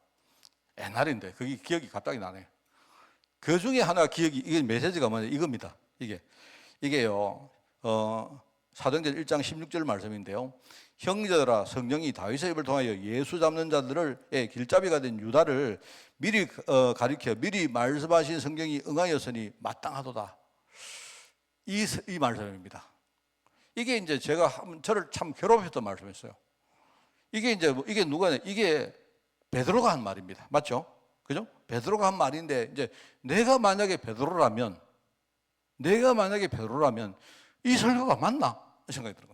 옛날인데 그게 기억이 갑자기 나네. 그 중에 하나 기억이, 이게 메시지가 뭐냐 이겁니다. 이게요 사도행전 1장 16절 말씀인데요. 형제들아, 성령이 다윗의 입을 통하여 예수 잡는 자들의 길잡이가 된 유다를 미리 가리켜 미리 말씀하신 성경이 응하였으니 마땅하도다. 이 말씀입니다. 이게 이제 저를 참 괴롭혔던 말씀이었어요. 이게 누가, 이게 베드로가 한 말입니다. 맞죠? 그죠? 베드로가 한 말인데, 이제 내가 만약에 베드로라면 이 설교가 맞나? 이 생각이 들어요.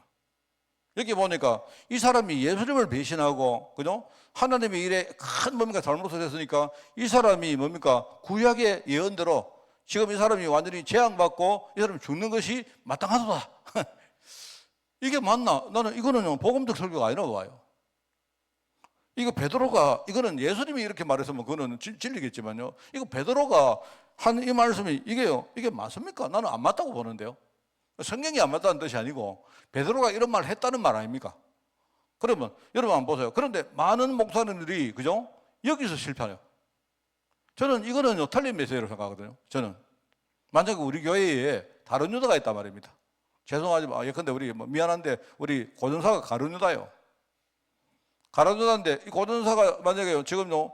여기 보니까 이 사람이 예수님을 배신하고, 그죠? 하나님의 일에 큰 뭡니까? 잘못을 했으니까 이 사람이 뭡니까? 구약의 예언대로 지금 이 사람이 완전히 재앙받고 이 사람이 죽는 것이 마땅하다. 이게 맞나? 나는 이거는 복음적 설교가 아니라고 봐요. 이거 베드로가, 이거는 예수님이 이렇게 말했으면 그거는 진리겠지만요. 이거 베드로가 한 이 말씀이 이게 맞습니까? 나는 안 맞다고 보는데요. 성경이 안 맞다는 뜻이 아니고 베드로가 이런 말을 했다는 말 아닙니까? 그러면 여러분 한번 보세요. 그런데 많은 목사님들이 그죠? 여기서 실패해요. 저는 이거는 틀린 메시지라고 생각하거든요. 저는 만약에 우리 교회에 다른 유다가 있단 말입니다. 죄송하지만 예컨대 우리 미안한데 우리 고전사가 가룟 유다예요. 가룟 유다인데 이 고전사가 만약에 지금요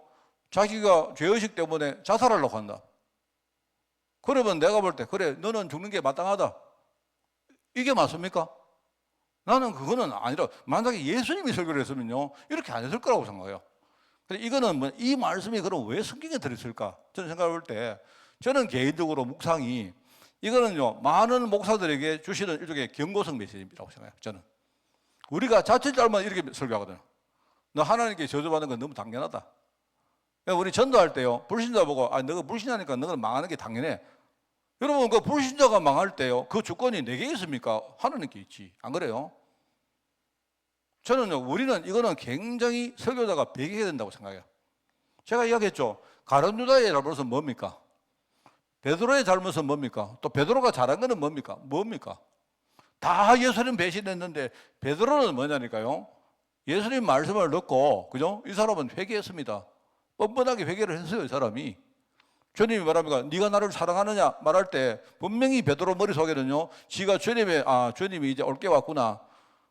자기가 죄의식 때문에 자살하려고 한다. 그러면 내가 볼 때 그래 너는 죽는 게 마땅하다. 이게 맞습니까? 나는 그거는 아니라, 만약에 예수님이 설교를 했으면요 이렇게 안 했을 거라고 생각해요. 이거는 이 말씀이 그럼 왜 성경에 들어있을까? 저는 생각해 볼 때 저는 개인적으로 묵상이 이거는요 많은 목사들에게 주시는 일종의 경고성 메시지라고 생각해요. 저는 우리가 자칫 잘못 이렇게 설교하거든요. 너 하나님께 저주받는 건 너무 당연하다. 우리 전도할 때요 불신자 보고 너가 불신자니까 너는 망하는 게 당연해. 여러분 그 불신자가 망할 때요 그 주권이 내게 있습니까? 하나님께 있지. 안 그래요? 저는요 우리는 이거는 굉장히 설교자가 배격해야 된다고 생각해요. 제가 이야기했죠. 가룟 유다의 잘못은 뭡니까? 베드로의 잘못은 뭡니까? 또 베드로가 잘한 거는 뭡니까? 다 예수님 배신했는데 베드로는 뭐냐니까요? 예수님 말씀을 듣고 그죠? 이 사람은 회개했습니다. 뻔뻔하게 회개를 했어요. 이 사람이. 주님이 말합니까? 네가 나를 사랑하느냐 말할 때 분명히 베드로 머릿속에는요 지가 주님이 이제 올 게 왔구나.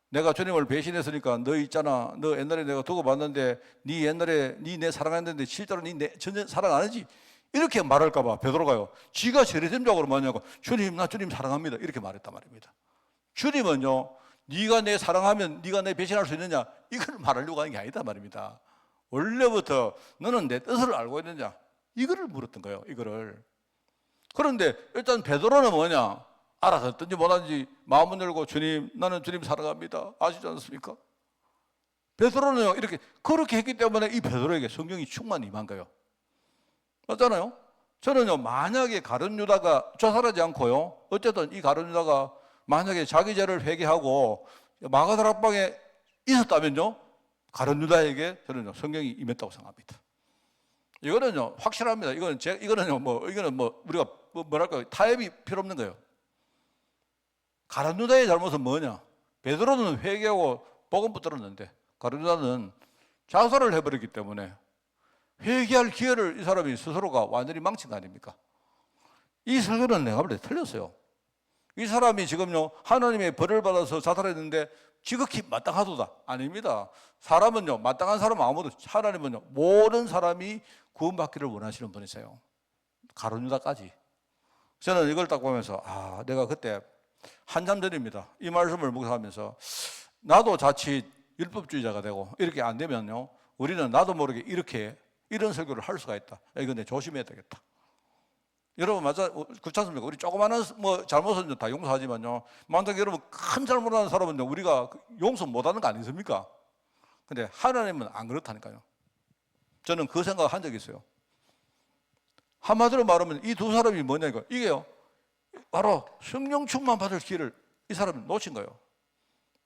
내가 주님을 배신했으니까 너 있잖아. 너 옛날에 내가 두고 봤는데 네 옛날에 내 사랑했는데 실제로 내 전혀 사랑 안 하지? 이렇게 말할까 봐 베드로가요 지가 세리됨작으로 뭐냐고 주님 나 주님 사랑합니다 이렇게 말했단 말입니다. 주님은요 네가 내 사랑하면 네가 내 배신할 수 있느냐 이걸 말하려고 하는 게 아니다 말입니다. 원래부터 너는 내 뜻을 알고 있느냐 이거를 물었던 거예요. 이거를. 그런데 일단 베드로는 뭐냐 알아듣든지 못하든지 마음을 열고 주님 나는 주님 사랑합니다 아시지 않습니까? 베드로는 이렇게 그렇게 했기 때문에 이 베드로에게 성령이 충만히 임한 거예요. 맞잖아요. 저는요 만약에 가룟 유다가 자살하지 않고요 어쨌든 이 가룟 유다가 만약에 자기 죄를 회개하고 마가다라 방에 있었다면요 가룟 유다에게 저는요 성령이 임했다고 생각합니다. 이거는요 확실합니다. 이거는 우리가 뭐랄까 타협이 필요 없는 거예요. 가룟 유다의 잘못은 뭐냐? 베드로는 회개하고 복음 붙들었는데 가룟 유다는 자살을 해버렸기 때문에 회개할 기회를 이 사람이 스스로가 완전히 망친 거 아닙니까? 이 설교는 내가 볼 때 틀렸어요. 이 사람이 지금요 하나님의 벌을 받아서 자살했는데 지극히 마땅하도다. 아닙니다. 사람은요 마땅한 사람은 아무도, 하나님은요 모든 사람이 구원받기를 원하시는 분이세요. 가룟 유다까지. 저는 이걸 딱 보면서 내가 그때 한참 전입니다. 이 말씀을 묵상하면서 나도 자칫 율법주의자가 되고 이렇게 안 되면요 우리는 나도 모르게 이런 설교를 할 수가 있다. 이거 내 조심해야 되겠다. 여러분 그렇지 않습니까? 우리 조그마한 잘못은 다 용서하지만요 만약에 여러분 큰 잘못하는 사람은 우리가 용서 못하는 거 아니십니까? 근데 하나님은 안 그렇다니까요. 저는 그 생각을 한 적이 있어요. 한마디로 말하면 이 두 사람이 뭐냐니까 이게요 바로 성령 충만 받을 기회를 이 사람이 놓친 거예요.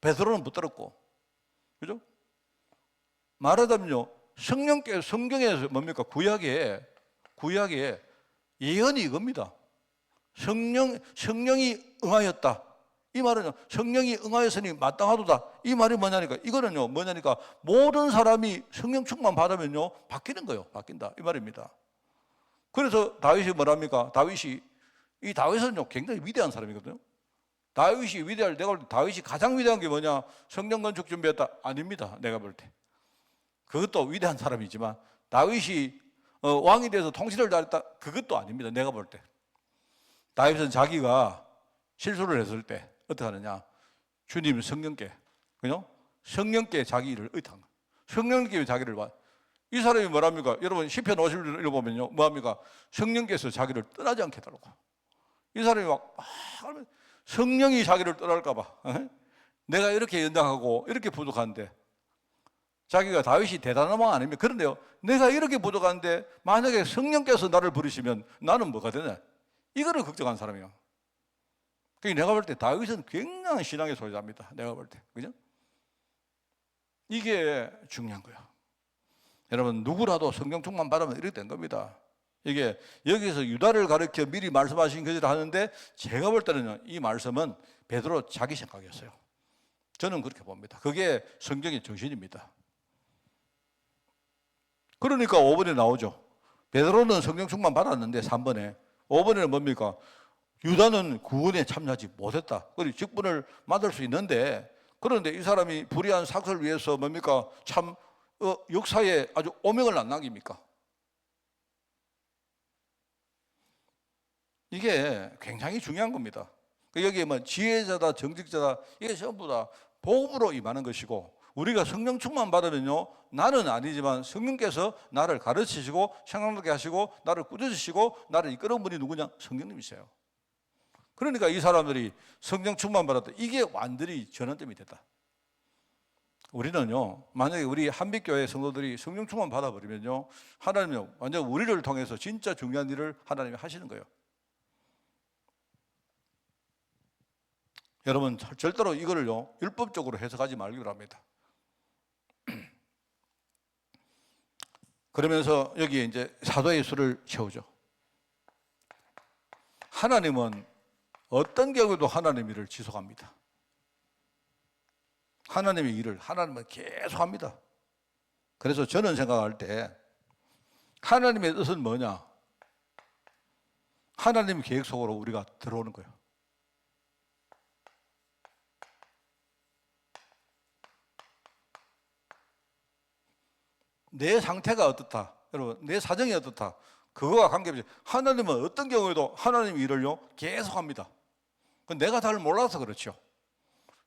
베드로는 붙들었고, 그죠? 말하자면요 성경에서 뭡니까? 구약에 예언이 이겁니다. 성령이 응하였다. 이 말은요, 성령이 응하였으니 마땅하도다. 이 말이 뭐냐니까, 이거는요, 뭐냐니까, 모든 사람이 성령 충만 받으면요, 바뀌는 거예요. 바뀐다. 이 말입니다. 그래서 다윗이 뭐랍니까? 이 다윗은요, 굉장히 위대한 사람이거든요. 다윗이 위대할, 내가 볼 때 다윗이 가장 위대한 게 뭐냐? 성령 건축 준비했다? 아닙니다. 내가 볼 때. 그것도 위대한 사람이지만, 다윗이 왕이 돼서 통치를 잘했다? 그것도 아닙니다. 내가 볼 때. 다윗은 자기가 실수를 했을 때 어떻게 하느냐? 주님 성령께, 그죠? 성령께 자기 일을 의탁한 거예요. 성령께 자기를 봐. 이 사람이 뭐랍니까? 여러분 시편 51을 읽어보면요, 뭐합니까? 성령께서 자기를 떠나지 않게 해달라고. 이 사람이 막 성령이 자기를 떠날까봐, 내가 이렇게 연약하고 이렇게 부족한데, 자기가 다윗이 대단한 왕 아닙니까? 그런데요, 내가 이렇게 부족한데 만약에 성령께서 나를 부르시면 나는 뭐가 되냐? 이거를 걱정한 사람이에요. 그러니까 내가 볼 때 다윗은 굉장한 신앙의 소유자입니다. 내가 볼 때, 그죠? 이게 중요한 거예요. 여러분, 누구라도 성령 충만 받으면 이렇게 된 겁니다. 이게 여기서 유다를 가르쳐 미리 말씀하신 것이라 하는데, 제가 볼 때는요, 이 말씀은 베드로 자기 생각이었어요. 저는 그렇게 봅니다. 그게 성경의 정신입니다. 그러니까 5번에 나오죠. 베드로는 성령 충만 받았는데 3번에, 5번에는 뭡니까? 유다는 구원에 참여하지 못했다. 그리고 직분을 맡을 수 있는데, 그런데 이 사람이 불의한 사건을 위해서 뭡니까? 참 역사에 아주 오명을 안 남깁니까? 이게 굉장히 중요한 겁니다. 여기에 뭐 지혜자다, 정직자다, 이게 전부 다 복음으로 임하는 것이고, 우리가 성령 충만 받으면요, 나는 아니지만 성령께서 나를 가르치시고 생각나게 하시고 나를 꾸짖으시고 나를 이끄는 분이 누구냐? 성령님이세요. 그러니까 이 사람들이 성령 충만 받았다. 이게 완전히 전환점이 됐다. 우리는요, 만약에 우리 한빛교회 성도들이 성령 충만 받아버리면요, 하나님은 완전 우리를 통해서 진짜 중요한 일을 하나님이 하시는 거예요. 여러분, 절대로 이거를요, 율법적으로 해석하지 말기 바랍니다. 그러면서 여기에 이제 사도의 수를 채우죠. 하나님은 어떤 경우에도 하나님의 일을 지속합니다. 하나님의 일을 하나님은 계속합니다. 그래서 저는 생각할 때 하나님의 뜻은 뭐냐? 하나님 계획 속으로 우리가 들어오는 거예요. 내 상태가 어떻다, 여러분, 내 사정이 어떻다, 그거와 관계없이 하나님은 어떤 경우에도 하나님의 일을요 계속합니다. 내가 잘 몰라서 그렇죠.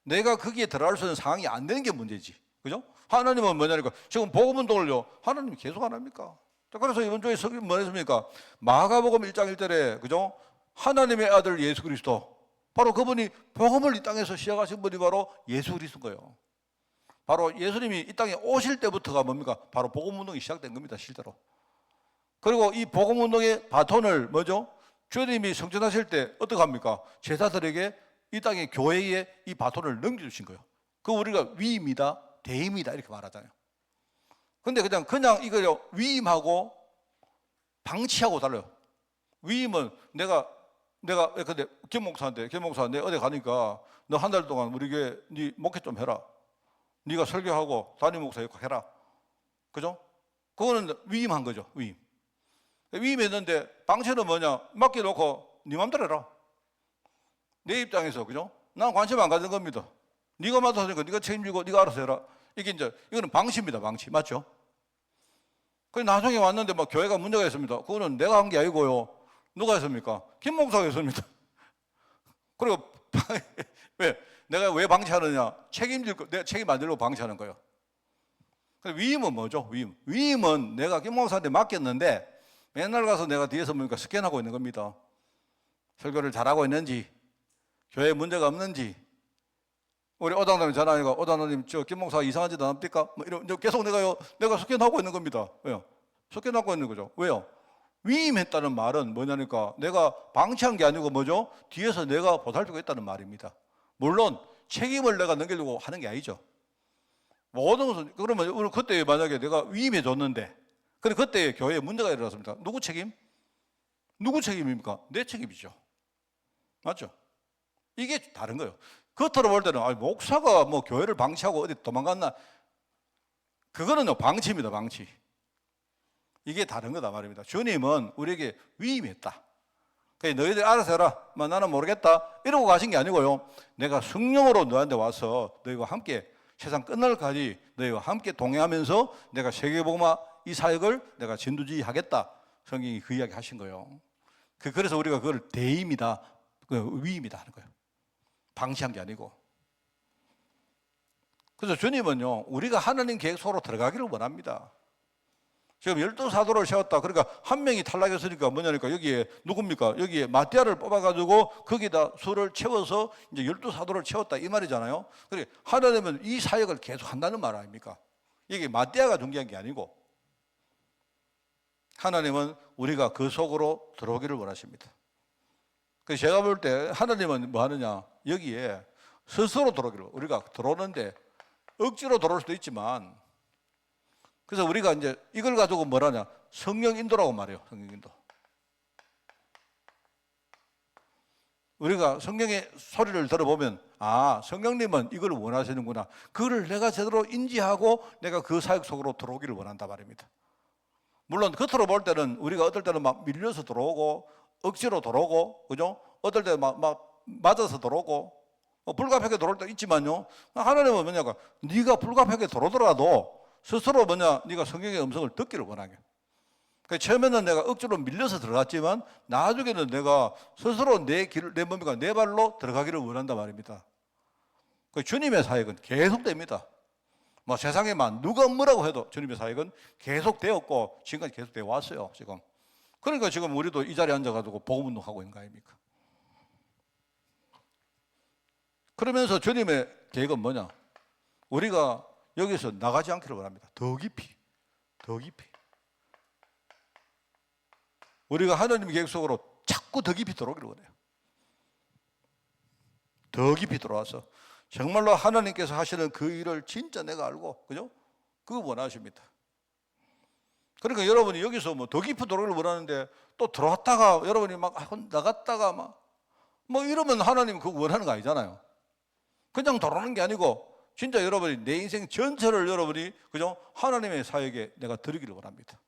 내가 거기에 들어갈 수 있는 상황이 안 되는 게 문제지, 그죠? 하나님은 뭐냐니까, 지금 복음 운동을요 하나님이 계속 안 합니까? 그래서 이번 주에 성경 뭐 했습니까? 마가복음 1장 1절에, 그죠? 하나님의 아들 예수 그리스도, 바로 그분이 복음을 이 땅에서 시작하신 분이 바로 예수 그리스도인 거예요. 바로 예수님이 이 땅에 오실 때부터가 뭡니까? 바로 복음 운동이 시작된 겁니다, 실제로. 그리고 이 복음 운동의 바톤을 뭐죠? 주님이 성전하실 때 어떻게 합니까? 제자들에게 이 땅의 교회에 이 바톤을 넘겨주신 거예요. 그 우리가 위임이다, 대임이다 이렇게 말하잖아요. 근데 그냥 이거요, 위임하고 방치하고 달라요. 위임은 내가 근데 김 목사한테 어디 가니까 너 한 달 동안 우리 교회 네 목회 좀 해라. 네가 설교하고 담임 목사 해라. 그죠? 그거는 위임한 거죠. 위임했는데 방치는 뭐냐? 맡겨놓고 네 맘대로 해라. 내 입장에서, 그죠? 난 관심 안 가진 겁니다. 네가 맡았으니까 네가 책임지고 네가 알아서 해라. 이거는 방치입니다. 방치. 맞죠? 그래서 나중에 왔는데 막 교회가 문제가 있습니다. 그거는 내가 한 게 아니고요. 누가 했습니까? 김 목사가 했습니다. 그리고 내가 왜 방치하느냐? 내가 책임 안 지려고 방치하는 거예요. 위임은 뭐죠? 위임은 내가 김 목사한테 맡겼는데 맨날 가서 내가 뒤에서 보니까 스캔하고 있는 겁니다. 설교를 잘하고 있는지, 교회에 문제가 없는지. 우리 오당장님 전화해가, 오당장님 저 김 목사 이상한 짓 안 합니까? 뭐 이런 계속 내가 스캔하고 있는 겁니다. 왜요? 스캔하고 있는 거죠. 왜요? 위임했다는 말은 뭐냐니까, 내가 방치한 게 아니고 뭐죠? 뒤에서 내가 보살피고 있다는 말입니다. 물론 책임을 내가 넘기려고 하는 게 아니죠. 모든 것은, 그러면 그때 만약에 내가 위임해 줬는데, 근데 그때 교회에 문제가 일어났습니다. 누구 책임? 누구 책임입니까? 내 책임이죠. 맞죠? 이게 다른 거예요. 겉으로 볼 때는 목사가 뭐 교회를 방치하고 어디 도망갔나, 그거는 방치입니다. 방치. 이게 다른 거다 말입니다. 주님은 우리에게 위임했다. 그러니까 너희들 알아서 해라, 나는 모르겠다 이러고 가신 게 아니고요, 내가 성령으로 너한테 와서 너희와 함께 세상 끝날까지 너희와 함께 동행하면서 내가 세계복음화 이 사역을 내가 진두지휘하겠다. 성경이 그 이야기 하신 거예요. 그래서 우리가 그걸 대임이다, 위임이다 하는 거예요. 방치한 게 아니고. 그래서 주님은요, 우리가 하나님 계획 속으로 들어가기를 원합니다. 지금 12사도를 세웠다. 그러니까 한 명이 탈락했으니까 뭐냐니까, 여기에 누굽니까? 여기에 마띠아를 뽑아가지고 거기다 수를 채워서 이제 12사도를 채웠다 이 말이잖아요. 그러니까 하나님은 이 사역을 계속 한다는 말 아닙니까? 이게 마띠아가 중요한 게 아니고 하나님은 우리가 그 속으로 들어오기를 원하십니다. 그래서 제가 볼 때 하나님은 뭐 하느냐, 여기에 스스로 들어오기를, 우리가 들어오는데 억지로 들어올 수도 있지만, 그래서 우리가 이제 이걸 가지고 뭐라냐, 성령 인도라고 말해요. 성령 인도. 우리가 성령의 소리를 들어보면 성령님은 이걸 원하시는구나, 그걸 내가 제대로 인지하고 내가 그 사역 속으로 들어오기를 원한다 말입니다. 물론 겉으로 볼 때는 우리가 어떨 때는 막 밀려서 들어오고 억지로 들어오고, 그죠? 어떨 때는 막 맞아서 들어오고 불가피하게 들어올 때 있지만요, 하나님은 뭐냐가, 네가 불가피하게 들어오더라도 스스로 네가 성령의 음성을 듣기를 원하게. 그러니까 처음에는 내가 억지로 밀려서 들어갔지만 나중에는 내가 스스로 내 몸과 내 발로 들어가기를 원한단 말입니다. 주님의 사역은 계속됩니다. 뭐 세상에 누가 뭐라고 해도 주님의 사역은 계속되었고 지금까지 계속되어 왔어요. 지금. 그러니까 지금 우리도 이 자리에 앉아가지고 복음운동하고 있는 거 아닙니까? 그러면서 주님의 계획은 뭐냐? 우리가 여기서 나가지 않기를 원합니다. 더 깊이, 더 깊이. 우리가 하나님의 계획 속으로 자꾸 더 깊이 들어오기를 원해요. 더 깊이 들어와서 정말로 하나님께서 하시는 그 일을 진짜 내가 알고, 그죠? 그거 원하십니다. 그러니까 여러분이 여기서 뭐 더 깊이 들어오기를 원하는데 또 들어왔다가 여러분이 막 나갔다가 뭐 이러면 하나님 그거 원하는 거 아니잖아요. 그냥 들어오는 게 아니고 진짜 여러분이 내 인생 전체를 여러분이, 그죠? 하나님의 사역에 내가 드리기를 원합니다.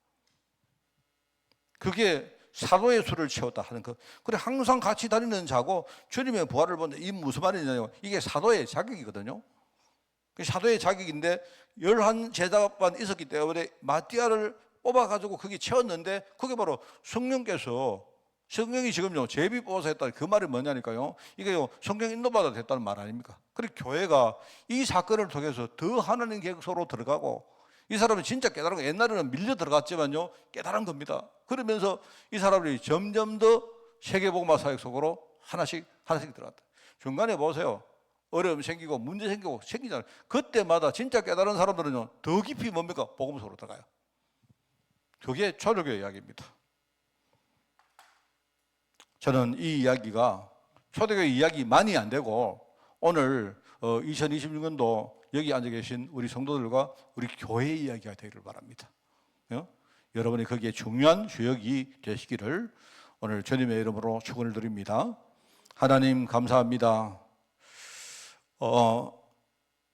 그게 사도의 수를 채웠다 하는 것. 그래, 항상 같이 다니는 자고 주님의 부활을 보는데 이 무슨 말이냐면 이게 사도의 자격이거든요. 사도의 자격인데 11 제자만 있었기 때문에 마띠아를 뽑아가지고 거기 채웠는데, 그게 바로 성령이 지금요 제비 뽑아서 했다, 그 말이 뭐냐니까요, 이게 성령 인도받아 됐다는 말 아닙니까? 그리고 교회가 이 사건을 통해서 더 하나님 계획 속으로 들어가고, 이 사람은 진짜 깨달은 거, 옛날에는 밀려 들어갔지만요 깨달은 겁니다. 그러면서 이 사람들이 점점 더 세계복음화 사역 속으로 하나씩 들어갔다. 중간에 보세요, 어려움 생기고 문제 생기고 생기잖아요. 그때마다 진짜 깨달은 사람들은요 더 깊이 뭡니까? 복음 속으로 들어가요. 그게 초대교회 이야기입니다. 저는 이 이야기가 초대교회 이야기만이 안 되고 오늘 2026년도 여기 앉아 계신 우리 성도들과 우리 교회의 이야기가 되기를 바랍니다. 여러분이 거기에 중요한 주역이 되시기를 오늘 주님의 이름으로 축원을 드립니다. 하나님 감사합니다.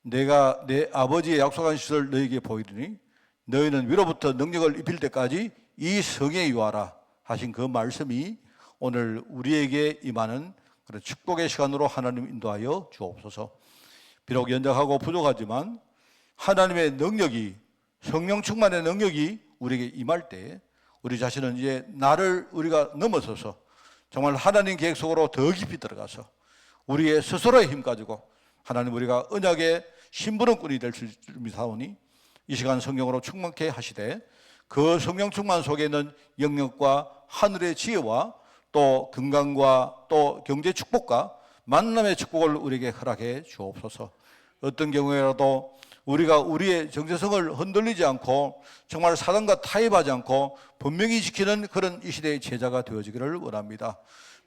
내가 내 아버지의 약속한 시를 너에게 보이리니 너희는 위로부터 능력을 입힐 때까지 이 성에 유하라 하신 그 말씀이 오늘 우리에게 임하는 그런 축복의 시간으로 하나님 인도하여 주옵소서. 비록 연약하고 부족하지만 하나님의 능력이, 성령 충만의 능력이 우리에게 임할 때 우리 자신은 이제 나를 우리가 넘어서서 정말 하나님 계획 속으로 더 깊이 들어가서 우리의 스스로의 힘 가지고 하나님 우리가 언약의 심부름꾼이 될 수 있사오니 이 시간 성령으로 충만케 하시되 그 성령 충만 속에 있는 영역과 하늘의 지혜와 또 건강과 또 경제 축복과 만남의 축복을 우리에게 허락해 주옵소서. 어떤 경우에라도 우리가 우리의 정체성을 흔들리지 않고 정말 사단과 타협하지 않고 분명히 지키는 그런 이 시대의 제자가 되어지기를 원합니다.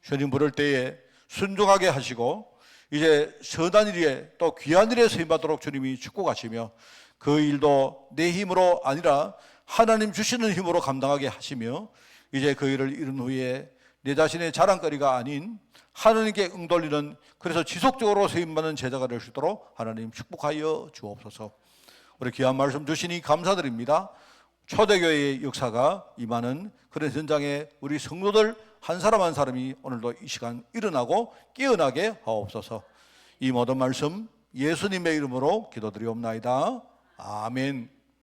주님 부를 때에 순종하게 하시고 이제 선한 일에 또 귀한 일에 쓰임받도록 주님이 축복하시며 그 일도 내 힘으로 아니라 하나님 주시는 힘으로 감당하게 하시며 이제 그 일을 이룬 후에 내 자신의 자랑거리가 아닌 하나님께 응돌리는, 그래서 지속적으로 세임받는 제자가 될 수 있도록 하나님 축복하여 주옵소서. 우리 귀한 말씀 주시니 감사드립니다. 초대교회의 역사가 임하는 그런 현장에 우리 성도들 한 사람 한 사람이 오늘도 이 시간 일어나고 깨어나게 하옵소서. 이 모든 말씀 예수님의 이름으로 기도드리옵나이다. 아멘.